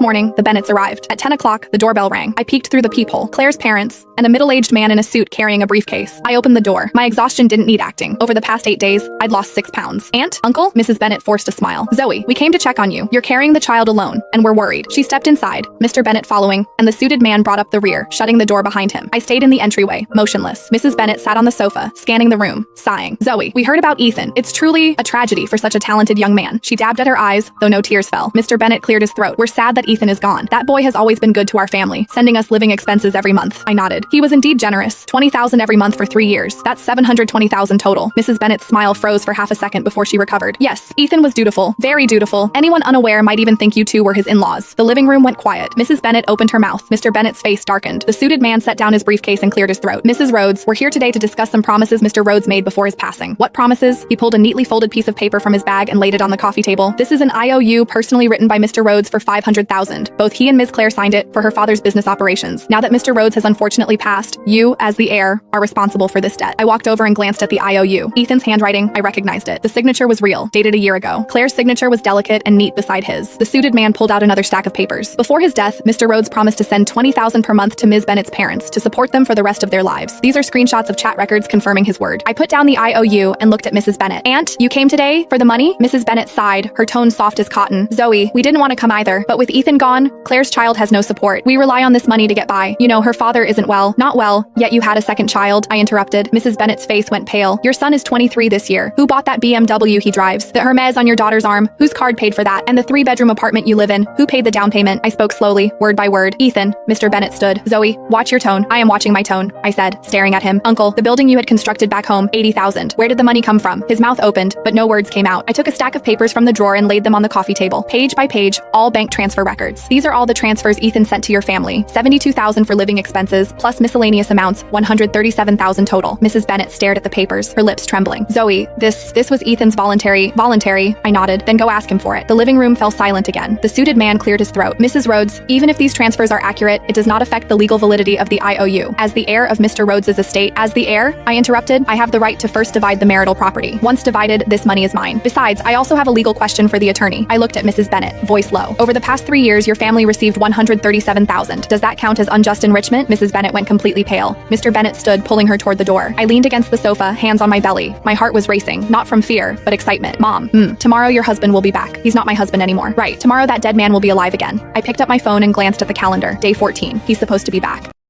morning, the Bennetts arrived. At 10 o'clock, the doorbell rang. I peeked through the peephole. Claire's parents, and a middle-aged man in a suit carrying a briefcase. I opened the door. My exhaustion didn't need acting. Over the past 8 days, I'd lost 6 pounds. Aunt? Uncle? Mrs. Bennett forced a smile. Zoe, we came to check on you. You're carrying the child alone, and we're worried. She stepped inside, Mr. Bennett following, and the suited man brought up the rear, shutting the door behind him. I stayed in the entryway, motionless. Mrs. Bennett sat on the sofa, scanning the room, sighing. Zoe, we heard about Ethan. It's truly a tragedy for such a talented young man. She dabbed at her eyes, though no tears fell. Mr. Bennett cleared his throat. We're sad that Ethan is gone. That boy has always been good to our family, sending us living expenses every month. I nodded. He was indeed generous. $20,000 every month for 3 years. That's $720,000 total. Mrs. Bennett's smile froze for half a second before she recovered. Yes, Ethan was dutiful. Very dutiful. Anyone unaware might even think you two were his in-laws. The living room went quiet. Mrs. Bennett opened her mouth. Mr. Bennett's face darkened. The suited man set down his briefcase and cleared his throat. Mrs. Rhodes, we're here today to discuss some promises Mr. Rhodes made before his passing. What promises? He pulled a neatly folded piece of paper from his bag and laid it on the coffee table. This is an IOU personally written by Mr. Rhodes for $500,000. Both he and Ms. Claire signed it for her father's business operations. Now that Mr. Rhodes has unfortunately passed, you, as the heir, are responsible for this debt. I walked over and glanced at the IOU. Ethan's handwriting, I recognized it. The signature was real, dated a year ago. Claire's signature was delicate and neat beside his. The suited man pulled out another stack of papers. Before his death, Mr. Rhodes promised to send $20,000 per month to Ms. Bennett's parents to support them for the rest of their lives. These are screenshots of chat records confirming his word. I put down the IOU and looked at Mrs. Bennett. Aunt, you came today for the money? Mrs. Bennett sighed, her tone soft as cotton. Zoe, we didn't want to come either, but with Ethan gone, Claire's child has no support. We rely on this money to get by. You know, her father isn't well. Not well, yet you had a second child, I interrupted. Mrs. Bennett's face went pale. Your son is 23 this year. Who bought that BMW he drives? The Hermes on your daughter's arm? Whose card paid for that? And the 3-bedroom apartment you live in? Who paid the down payment? I spoke slowly, word by word. Ethan. Mr. Bennett stood. Zoe, watch your tone. I am watching my tone, I said, staring at him. Uncle, the building you had constructed back home, $80,000. Where did the money come from? His mouth opened, but no words came out. I took a stack of papers from the drawer and laid them on the coffee table, page by page, all bank transfer records. These are all the transfers Ethan sent to your family. $72,000 for living expenses, plus miscellaneous amounts, $137,000 total. Mrs. Bennett stared at the papers, her lips trembling. Zoe, this was Ethan's voluntary, I nodded. Then go ask him for it. The living room fell silent again. The suited man cleared his throat. Mrs. Rhodes, even if these transfers are accurate, it does not affect the legal validity of the IOU. As the heir of Mr. Rhodes's estate, as the heir, I interrupted, I have the right to first divide the marital property. Once divided, this money is mine. Besides, I also have a legal question for the attorney. I looked at Mrs. Bennett, voice low. Over the past 3 years, your family received $137,000. Does that count as unjust enrichment? Mrs. Bennett went completely pale. Mr. Bennett stood, pulling her toward the door. I leaned against the sofa, hands on my belly. My heart was racing, not from fear, but excitement. Mom, tomorrow your husband will be back. He's not my husband anymore. Right, tomorrow that dead man will be alive again. I picked up my phone and glanced at the calendar. Day 14. He's supposed to be back.